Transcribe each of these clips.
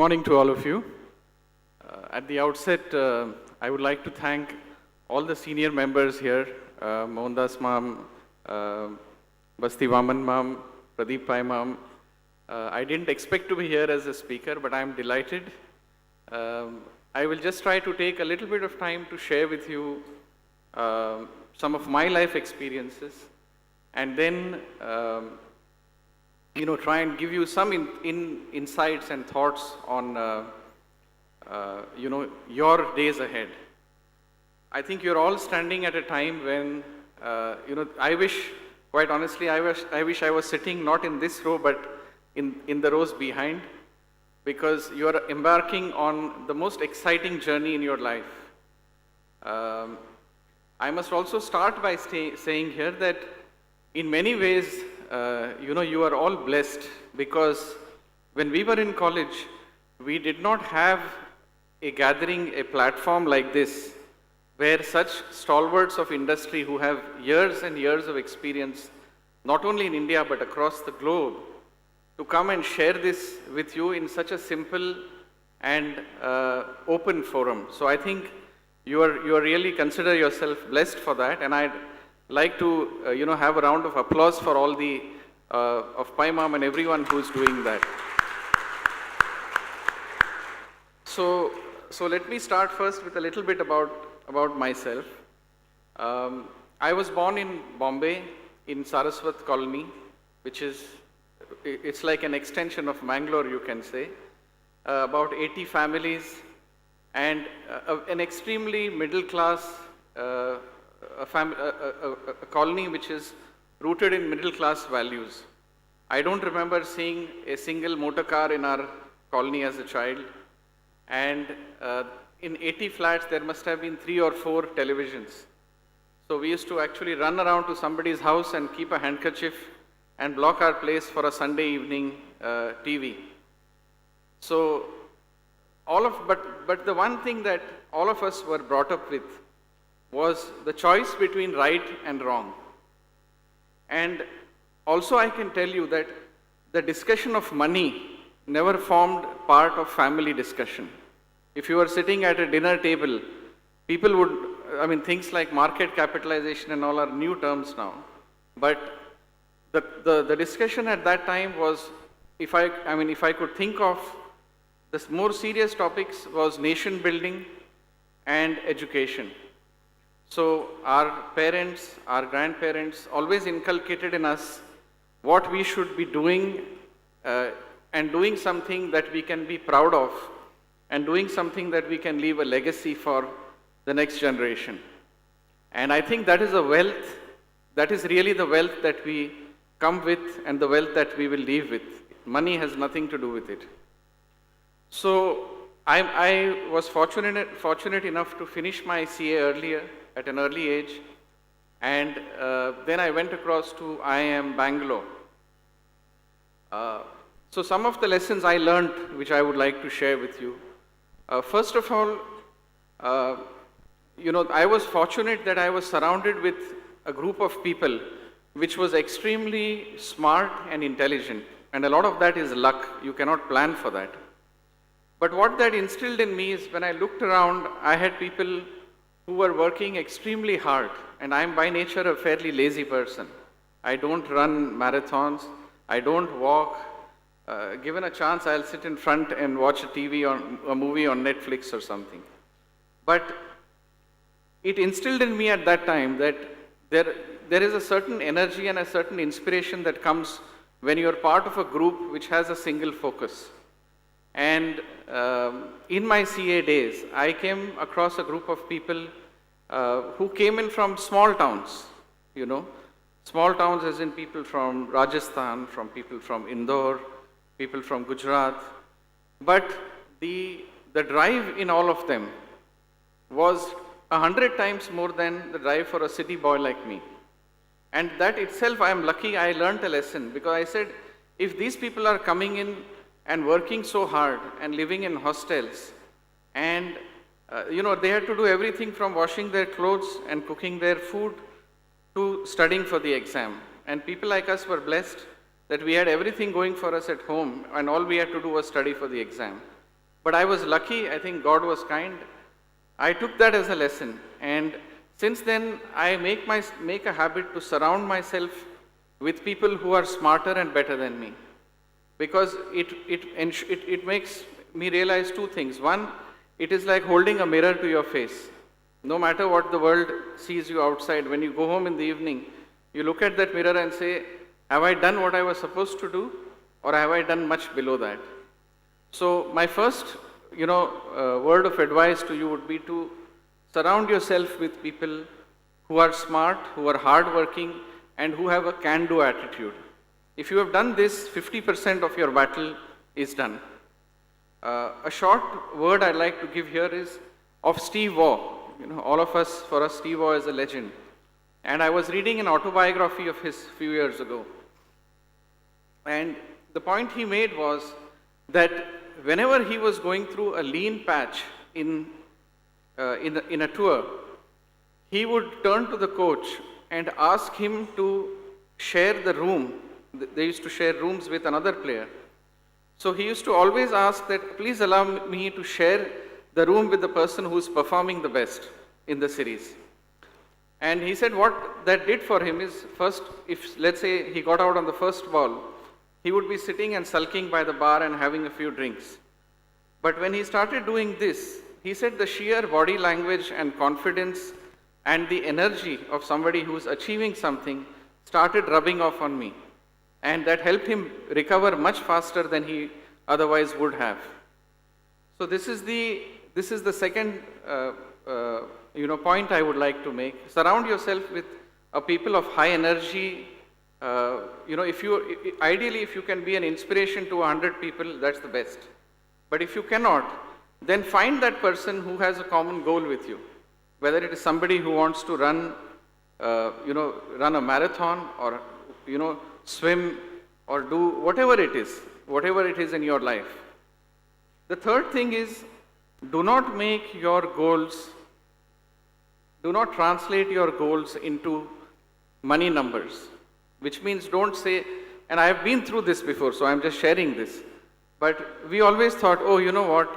morning to all of you. At the outset, I would like to thank all the senior members here, Mohandas ma'am, Basti Vaman ma'am, Pradeep Pai ma'am. I didn't expect to be here as a speaker, but I'm delighted. I will just try to take a little bit of time to share with you some of my life experiences, and then try and give you some insights and thoughts on your days ahead. I think you're all standing at a time when I wish, quite honestly, I wish I was sitting not in this row but in the rows behind, because you are embarking on the most exciting journey in your life. I must also start by saying here that in many ways, you are all blessed, because when we were in college, we did not have a gathering, a platform like this, where such stalwarts of industry who have years and years of experience, not only in India but across the globe, to come and share this with you in such a simple and open forum. So I think you are really consider yourself blessed for that, and I'd like to have a round of applause for all the of Pai Ma'am and everyone who's doing that. So let me start first with a little bit about myself. I was born in Bombay, in Saraswat Colony, it's like an extension of Mangalore, you can say. About 80 families, and an extremely middle class, a colony which is rooted in middle class values. I don't remember seeing a single motor car in our colony as a child, and in 80 flats there must have been 3 or 4 televisions. So we used to actually run around to somebody's house and keep a handkerchief and block our place for a Sunday evening TV. So but the one thing that all of us were brought up with was the choice between right and wrong. And also I can tell you that the discussion of money never formed part of family discussion. If you were sitting at a dinner table, people would, things like market capitalization and all are new terms now. But the discussion at that time was, if I could think of the more serious topics, was nation building and education. So our parents, our grandparents always inculcated in us what we should be doing, and doing something that we can be proud of, and doing something that we can leave a legacy for the next generation. And I think that is a wealth, that is really the wealth that we come with and the wealth that we will leave with. Money has nothing to do with it. So I was fortunate enough to finish my CA at an early age, and then I went across to IIM Bangalore. So some of the lessons I learned, which I would like to share with you. First of all, I was fortunate that I was surrounded with a group of people which was extremely smart and intelligent, and a lot of that is luck. You cannot plan for that. But what that instilled in me is, when I looked around, I had people who were working extremely hard, and I'm by nature a fairly lazy person. I don't run marathons, I don't walk. Given a chance, I'll sit in front and watch a movie on Netflix or something. But it instilled in me at that time that there is a certain energy and a certain inspiration that comes when you're part of a group which has a single focus. And in my CA days, I came across a group of people who came in from small towns, small towns as in people from Rajasthan, from people from Indore, people from Gujarat. But the drive in all of them was 100 times more than the drive for a city boy like me. And that itself, I am lucky I learned a lesson, because I said, if these people are coming in and working so hard and living in hostels, and they had to do everything from washing their clothes and cooking their food to studying for the exam. And people like us were blessed that we had everything going for us at home, and all we had to do was study for the exam. But I was lucky, I think God was kind. I took that as a lesson, and since then I make a habit to surround myself with people who are smarter and better than me, because it makes me realize two things. One, it is like holding a mirror to your face. No matter what the world sees you outside, when you go home in the evening, you look at that mirror and say, have I done what I was supposed to do, or have I done much below that? So my first, word of advice to you would be to surround yourself with people who are smart, who are hardworking, and who have a can-do attitude. If you have done this, 50% of your battle is done. A short word I'd like to give here is of Steve Waugh. All of us, for us, Steve Waugh is a legend. And I was reading an autobiography of his few years ago. And the point he made was that whenever he was going through a lean patch in a tour, he would turn to the coach and ask him to share the room. They used to share rooms with another player. So he used to always ask that, please allow me to share the room with the person who's performing the best in the series. And he said what that did for him is, first, if let's say he got out on the first ball, he would be sitting and sulking by the bar and having a few drinks. But when he started doing this, he said the sheer body language and confidence and the energy of somebody who's achieving something started rubbing off on me. And that helped him recover much faster than he otherwise would have. So this is the second point I would like to make. Surround yourself with people of high energy. Ideally, if you can be an inspiration to 100 people, that's the best. But if you cannot, then find that person who has a common goal with you. Whether it is somebody who wants to run a marathon, or swim, or do whatever it is in your life. The third thing is, do not translate your goals into money numbers, which means don't say, and I have been through this before, so I'm just sharing this, but we always thought, oh, you know what,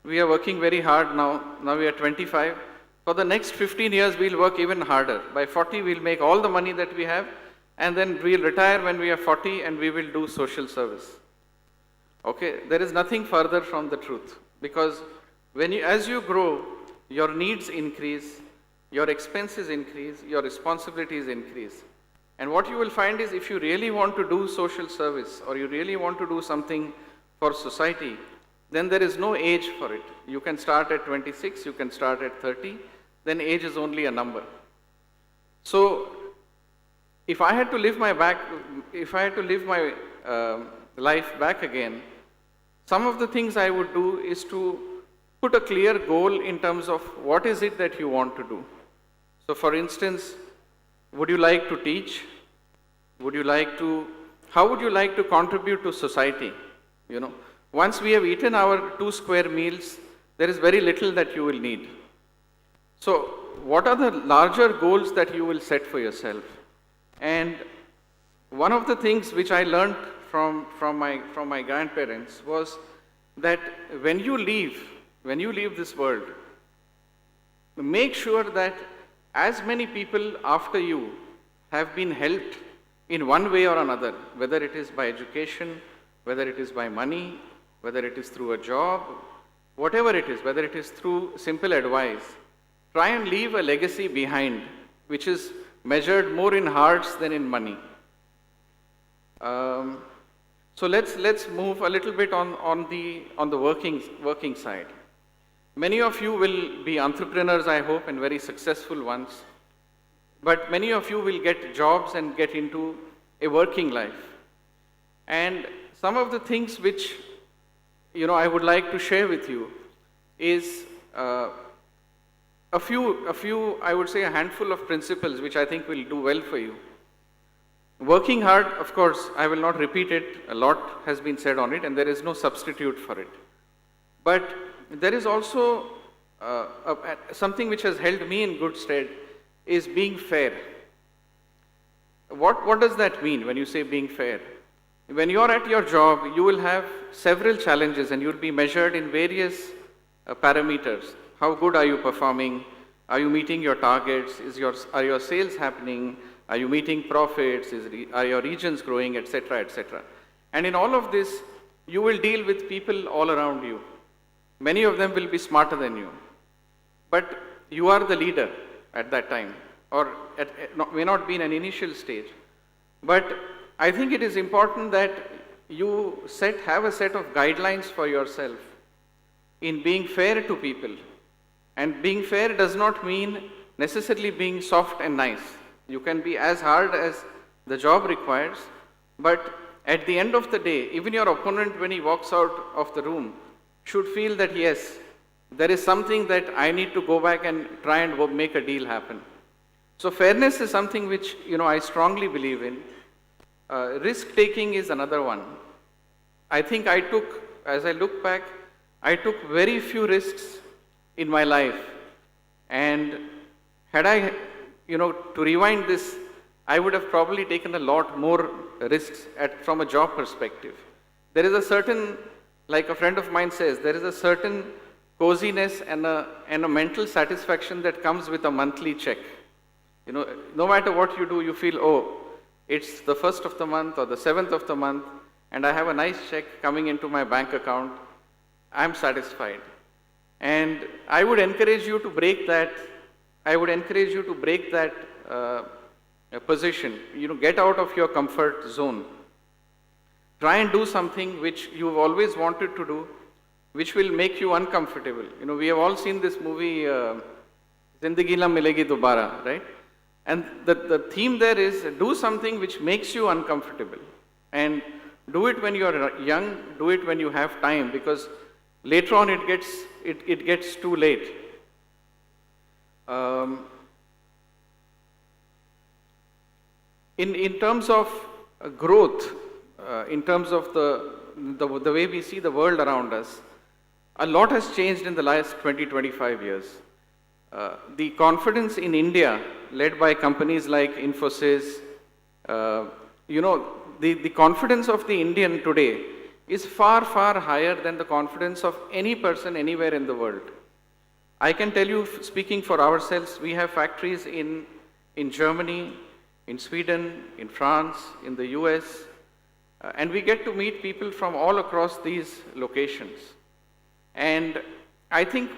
we are working very hard now we are 25, for the next 15 years we'll work even harder. By 40 we'll make all the money that we have, and then we'll retire when we are 40 and we will do social service. Okay, there is nothing further from the truth, because as you grow, your needs increase, your expenses increase, your responsibilities increase. And what you will find is, if you really want to do social service, or you really want to do something for society, then there is no age for it. You can start at 26, you can start at 30, then age is only a number. So, if I had to live my life back again, some of the things I would do is to put a clear goal in terms of what is it that you want to do. So for instance, would you like to teach? How would you like to contribute to society? Once we have eaten our 2 square meals, there is very little that you will need. So what are the larger goals that you will set for yourself? And one of the things which I learned from my grandparents was that when you leave this world, make sure that as many people after you have been helped in one way or another, whether it is by education, whether it is by money, whether it is through a job, whatever it is, whether it is through simple advice, try and leave a legacy behind which is measured more in hearts than in money. So let's move a little bit on the working side. Many of you will be entrepreneurs, I hope, and very successful ones. But many of you will get jobs and get into a working life. And some of the things which I would like to share with you is a few, I would say a handful of principles which I think will do well for you. Working hard, of course, I will not repeat it. A lot has been said on it, and there is no substitute for it. But there is also something which has held me in good stead, is being fair. What does that mean when you say being fair? When you're at your job, you will have several challenges and you'll be measured in various parameters. How good are you performing? Are you meeting your targets? Are your sales happening? Are you meeting profits? Are your regions growing, etc., etc.? And in all of this, you will deal with people all around you. Many of them will be smarter than you. But you are the leader at that time, or may not be in an initial stage. But I think it is important that you have a set of guidelines for yourself in being fair to people. And being fair does not mean necessarily being soft and nice. You can be as hard as the job requires, but at the end of the day, even your opponent, when he walks out of the room, should feel that yes, there is something that I need to go back and try and make a deal happen. So fairness is something which I strongly believe in. Risk taking is another one. I think as I look back, I took very few risks in my life, and had I, to rewind this, I would have probably taken a lot more risks from a job perspective. There is a certain, like a friend of mine says, there is a certain coziness and a mental satisfaction that comes with a monthly check. No matter what you do, you feel, oh, it's the 1st of the month or the 7th of the month, and I have a nice check coming into my bank account. I'm satisfied. And I would encourage you to break that. Position. Get out of your comfort zone. Try and do something which you've always wanted to do, which will make you uncomfortable. We have all seen this movie, Zindagi Na Milegi Dobara, right? And the theme there is do something which makes you uncomfortable. And do it when you're young, do it when you have time, because later on it gets too late. In terms of growth, in terms of the way we see the world around us, a lot has changed in the last 20-25 years. The confidence in India, led by companies like Infosys, the confidence of the Indian today is far, far higher than the confidence of any person anywhere in the world. I can tell you, speaking for ourselves, we have factories in Germany, in Sweden, in France, in the US, and we get to meet people from all across these locations. And I think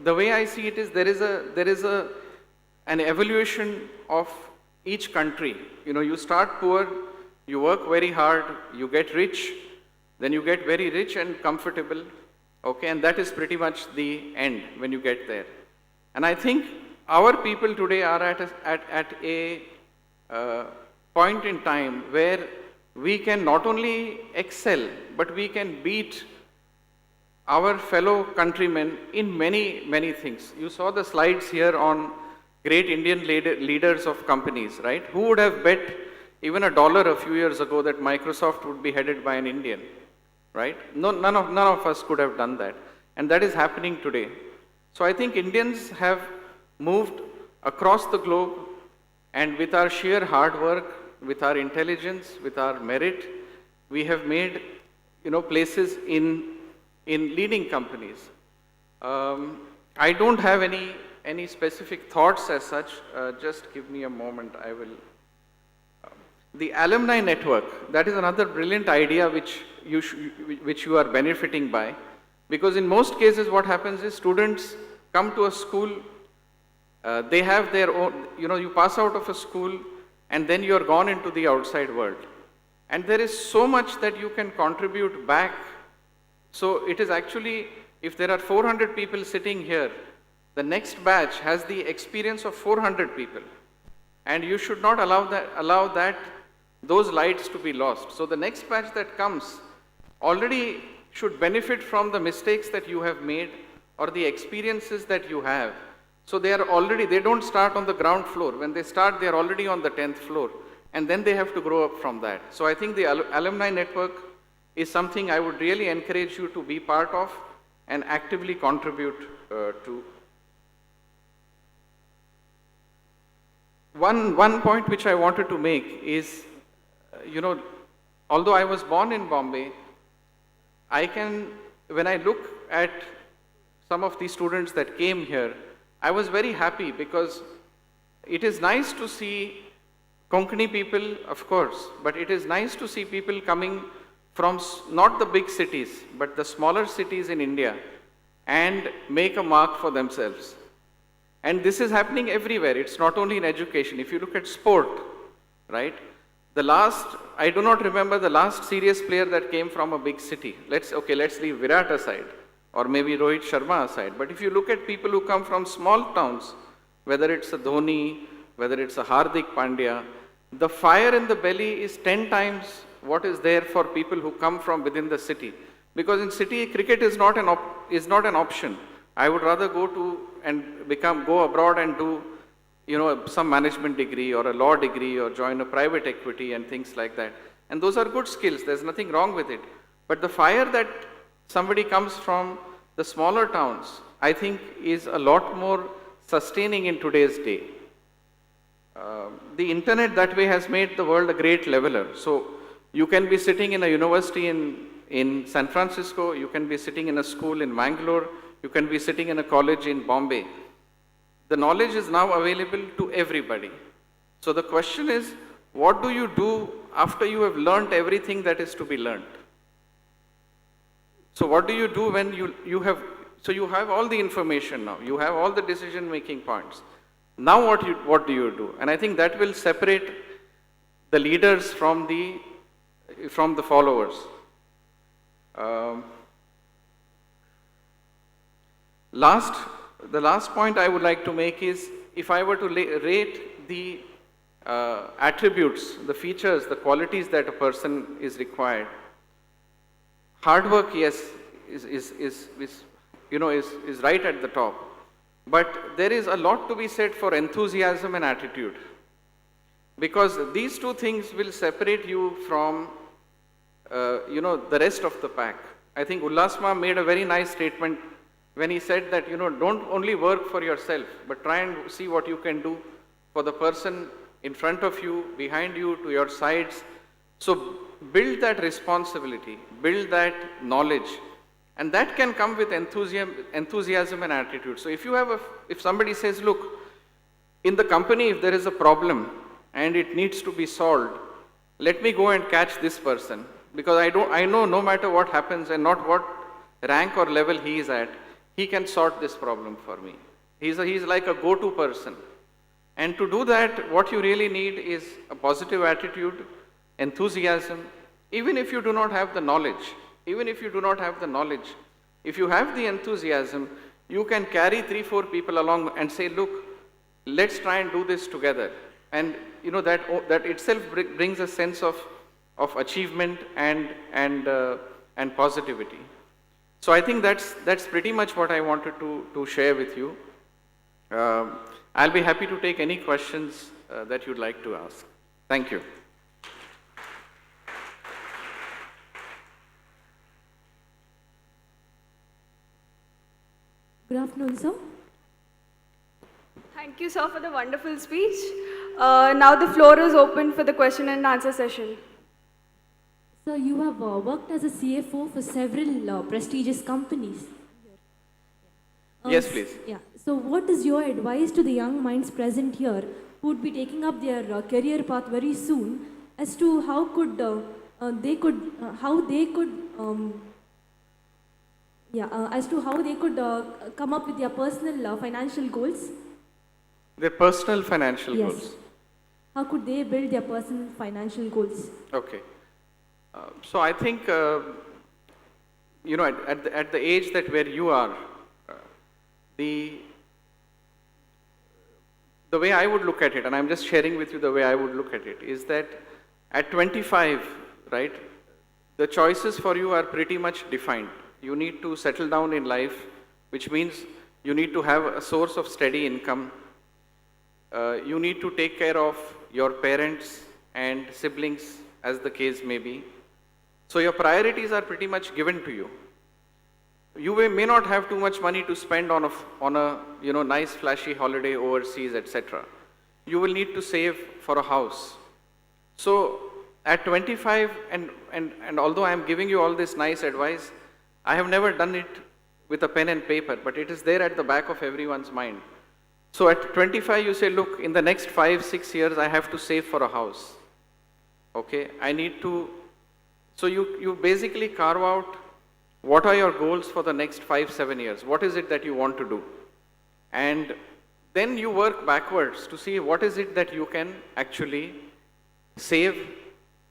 the way I see it is there is an evolution of each country. You start poor, you work very hard, you get rich, then you get very rich and comfortable, okay, and that is pretty much the end when you get there. And I think our people today are at a point in time where we can not only excel, but we can beat our fellow countrymen in many, many things. You saw the slides here on great Indian leaders of companies, right? Who would have bet even $1 a few years ago that Microsoft would be headed by an Indian, right? No, none of us could have done that. And that is happening today. So I think Indians have moved across the globe, and with our sheer hard work, with our intelligence, with our merit, we have made, places in leading companies. I don't have any specific thoughts as such. Just give me a moment. I will. The alumni network, that is another brilliant idea which you are benefiting by, because in most cases what happens is students come to a school, they have their own, you pass out of a school and then you're gone into the outside world. And there is so much that you can contribute back. So it is actually, if there are 400 people sitting here, the next batch has the experience of 400 people. And you should not allow those lights to be lost. So the next batch that comes already should benefit from the mistakes that you have made or the experiences that you have. So they don't start on the ground floor. When they start, they are already on the 10th floor. And then they have to grow up from that. So I think the alumni network is something I would really encourage you to be part of and actively contribute to. One point which I wanted to make is, although I was born in Bombay, when I look at some of the students that came here, I was very happy because it is nice to see Konkani people, of course, but it is nice to see people coming from not the big cities, but the smaller cities in India and make a mark for themselves. And this is happening everywhere. It's not only in education. If you look at sport, right? I do not remember the last serious player that came from a big city. Let's leave Virat aside, or maybe Rohit Sharma aside. But if you look at people who come from small towns, whether it's a Dhoni, whether it's a Hardik Pandya, the fire in the belly is 10 times what is there for people who come from within the city. Because in city, cricket is not an option. I would rather go abroad and do, some management degree or a law degree or join a private equity and things like that. And those are good skills. There's nothing wrong with it. But the fire that somebody comes from the smaller towns, I think is a lot more sustaining in today's day. The internet that way has made the world a great leveler. So you can be sitting in a university in San Francisco, you can be sitting in a school in Mangalore, you can be sitting in a college in Bombay. The knowledge is now available to everybody. So the question is, what do you do after you have learned everything that is to be learned? So what do you do when you have all the information now, you have all the decision making points. Now what do you do? And I think that will separate the leaders from the followers. The last point I would like to make is, if I were to rate the attributes, the features, the qualities that a person is required, hard work, yes, is right at the top. But there is a lot to be said for enthusiasm and attitude. Because these two things will separate you from, the rest of the pack. I think Ullasma made a very nice statement when he said that, don't only work for yourself, but try and see what you can do for the person in front of you, behind you, to your sides. So build that responsibility, build that knowledge, and that can come with enthusiasm and attitude. So if somebody says, look, in the company, if there is a problem and it needs to be solved, let me go and catch this person, because I know no matter what happens and not what rank or level he is at, he can sort this problem for me. He's like a go-to person. And to do that, what you really need is a positive attitude, enthusiasm, even if you do not have the knowledge. If you have the enthusiasm, you can carry 3-4 people along and say, look, let's try and do this together. And that itself brings a sense of achievement and positivity. So I think that's pretty much what I wanted to share with you. I'll be happy to take any questions that you'd like to ask. Thank you. Good afternoon, sir. Thank you, sir, for the wonderful speech. Now the floor is open for the question and answer session. Sir, you have worked as a CFO for several prestigious companies. Yes, please. Yeah. So what is your advice to the young minds present here who would be taking up their career path very soon, as to how they could come up with their personal financial goals? Their personal financial Yes. goals. How could they build their personal financial goals? Okay. So I think, at the age that where you are, the way I would look at it, and I'm just sharing with you the way I would look at it, is that at 25, right, the choices for you are pretty much defined. You need to settle down in life, which means you need to have a source of steady income. You need to take care of your parents and siblings, as the case may be. So your priorities are pretty much given to you. You may not have too much money to spend on a nice flashy holiday overseas, etc. You will need to save for a house. So at 25, and although I am giving you all this nice advice, I have never done it with a pen and paper, but it is there at the back of everyone's mind. So at 25, you say, look, in the next 5-6 years, I have to save for a house. Okay, I need to, so you basically carve out what are your goals for the next 5-7 years. What is it that you want to do? And then you work backwards to see what is it that you can actually save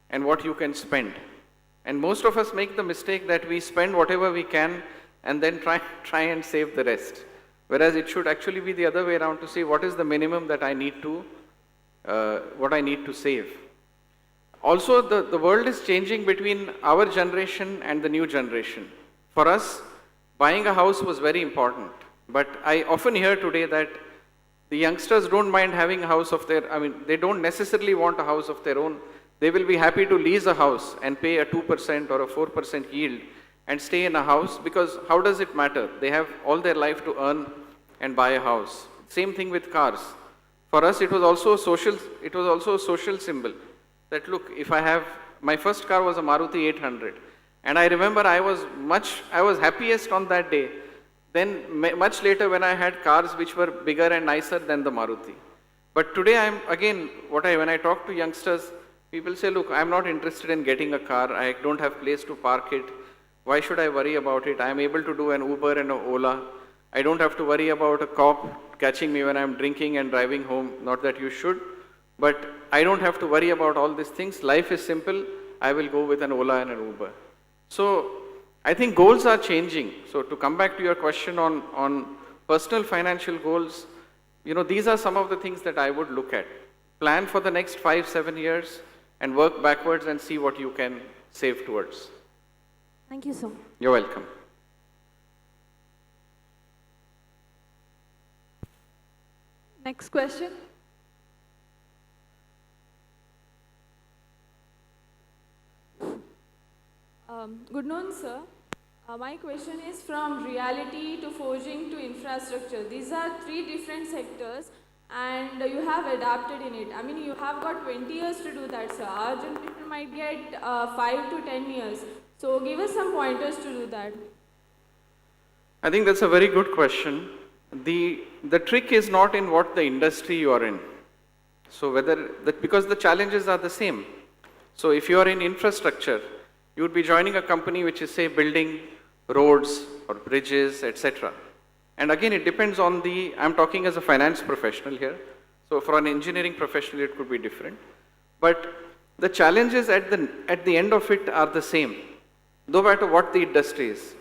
and what you can spend. And most of us make the mistake that we spend whatever we can and then try and save the rest. Whereas it should actually be the other way around, to see what is the minimum that I need to, what I need to save. Also, the world is changing between our generation and the new generation. For us, buying a house was very important. But I often hear today that the youngsters don't mind having a house of their, they don't necessarily want a house of their own. They will be happy to lease a house and pay a 2% or a 4% yield and stay in a house, because how does it matter? They have all their life to earn and buy a house. Same thing with cars. For us, it was also a social symbol. That look, if I have, my first car was a Maruti 800, and I remember I was happiest on that day. Then much later when I had cars which were bigger and nicer than the Maruti. But today when I talk to youngsters, people say, look, I'm not interested in getting a car. I don't have place to park it. Why should I worry about it? I'm able to do an Uber and an Ola. I don't have to worry about a cop catching me when I'm drinking and driving home. Not that you should, but I don't have to worry about all these things. Life is simple. I will go with an Ola and an Uber. So I think goals are changing. So to come back to your question on personal financial goals, these are some of the things that I would look at. Plan for the next 5-7 years and work backwards and see what you can save towards. Thank you, sir. You're welcome. Next question. Good noon, sir. My question is, from reality to forging to infrastructure. These are 3 different sectors, and you have adapted in it. You have got 20 years to do that, sir. Our generation might get 5 to 10 years. So give us some pointers to do that. I think that's a very good question. The trick is not in what the industry you are in. So because the challenges are the same. So if you are in infrastructure, you would be joining a company which is, say, building roads or bridges, etc. And again, it depends on I'm talking as a finance professional here. So for an engineering professional, it could be different. But the challenges at the end of it are the same, no matter what the industry is.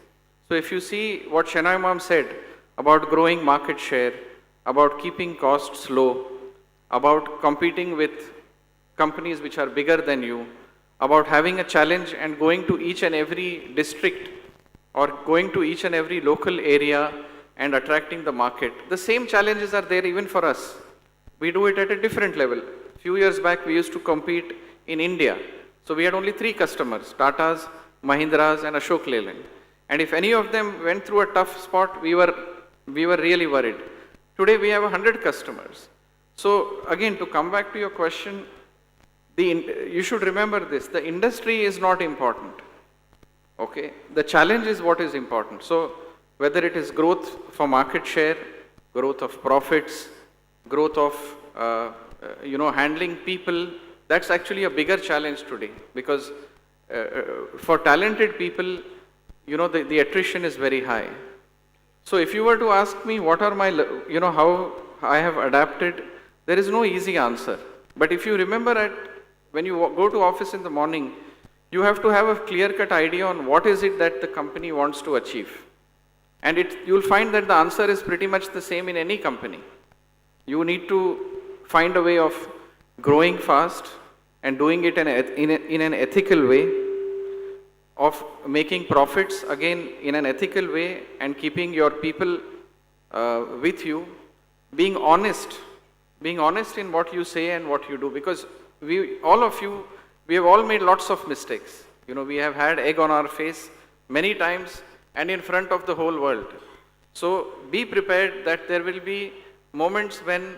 So if you see what Shenoy Ma'am said about growing market share, about keeping costs low, about competing with companies which are bigger than you, about having a challenge and going to each and every district or going to each and every local area and attracting the market. The same challenges are there even for us. We do it at a different level. A few years back, we used to compete in India. So we had only 3 customers, Tatas, Mahindras and Ashok Leyland. And if any of them went through a tough spot, we were really worried. Today we have 100 customers. So again, to come back to your question, you should remember this, the industry is not important, okay? The challenge is what is important. So whether it is growth for market share, growth of profits, growth of, handling people, that's actually a bigger challenge today, because for talented people, the attrition is very high. So if you were to ask me what are my, how I have adapted, there is no easy answer. But if you remember when you go to office in the morning, you have to have a clear-cut idea on what is it that the company wants to achieve. And you'll find that the answer is pretty much the same in any company. You need to find a way of growing fast and doing it in an ethical way, of making profits again in an ethical way and keeping your people with you, being honest in what you say and what you do, because we have all made lots of mistakes. We have had egg on our face many times and in front of the whole world. So be prepared that there will be moments when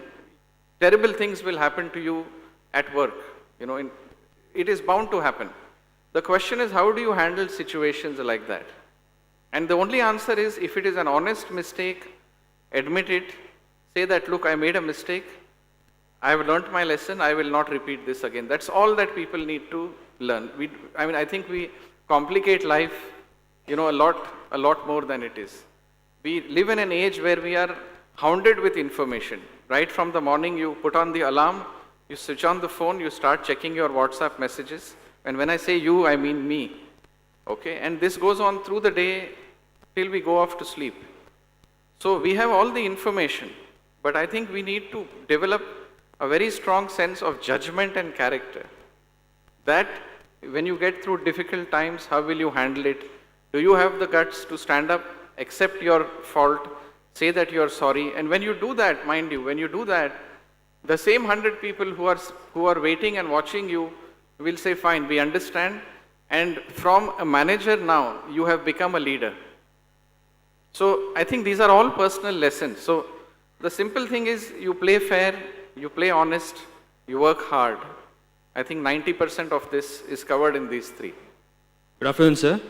terrible things will happen to you at work. it is bound to happen. The question is, how do you handle situations like that? And the only answer is, if it is an honest mistake, admit it, say that, look, I made a mistake, I have learnt my lesson, I will not repeat this again. That's all that people need to learn. I think we complicate life, a lot more than it is. We live in an age where we are hounded with information. Right from the morning, you put on the alarm, you switch on the phone, you start checking your WhatsApp messages. And when I say you, I mean me. Okay, and this goes on through the day till we go off to sleep. So we have all the information, but I think we need to develop a very strong sense of judgment and character. That when you get through difficult times, how will you handle it? Do you have the guts to stand up, accept your fault, say that you are sorry? And when you do that, mind you, when you do that, the same 100 people who are waiting and watching you will say, fine, we understand. And from a manager now, you have become a leader. So I think these are all personal lessons. So the simple thing is, you play fair, you play honest, you work hard. I think 90% of this is covered in these three. Good afternoon, sir.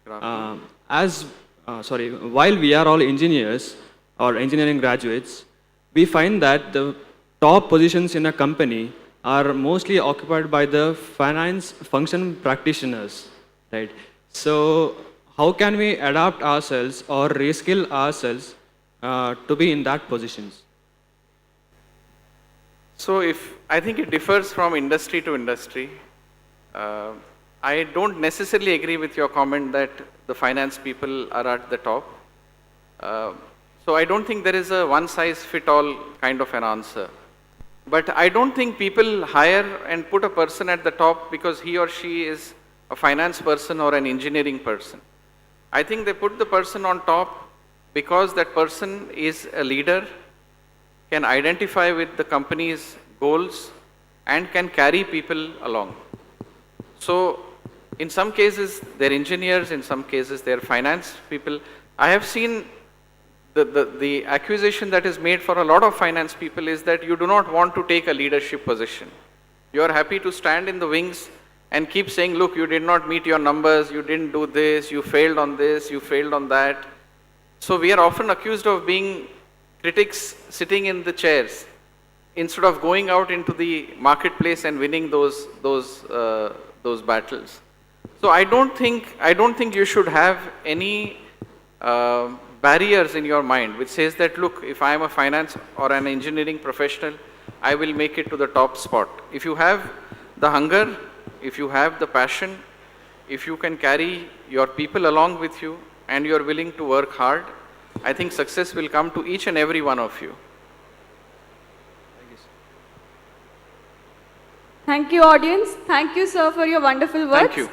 Good afternoon. While we are all engineers or engineering graduates, we find that the top positions in a company are mostly occupied by the finance function practitioners, right? So how can we adapt ourselves or reskill ourselves to be in that positions? So I think it differs from industry to industry. I don't necessarily agree with your comment that the finance people are at the top. So I don't think there is a one-size-fit-all kind of an answer. But I don't think people hire and put a person at the top because he or she is a finance person or an engineering person. I think they put the person on top because that person is a leader, can identify with the company's goals, and can carry people along. So in some cases they're engineers, in some cases they're finance people. I have seen the accusation that is made for a lot of finance people is that you do not want to take a leadership position. You are happy to stand in the wings and keep saying, look, you did not meet your numbers, you didn't do this, you failed on this, you failed on that. So we are often accused of being critics sitting in the chairs instead of going out into the marketplace and winning those battles. So I don't think you should have any barriers in your mind which says that, look, if I am a finance or an engineering professional, I will make it to the top spot. If you have the hunger, if you have the passion, if you can carry your people along with you and you are willing to work hard, I think success will come to each and every one of you. Thank you, audience. Thank you, sir, for your wonderful words. Thank you.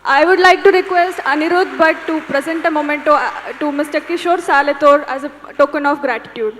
I would like to request Anirudh Bhatt to present a memento to Mr. Kishore Salator as a token of gratitude.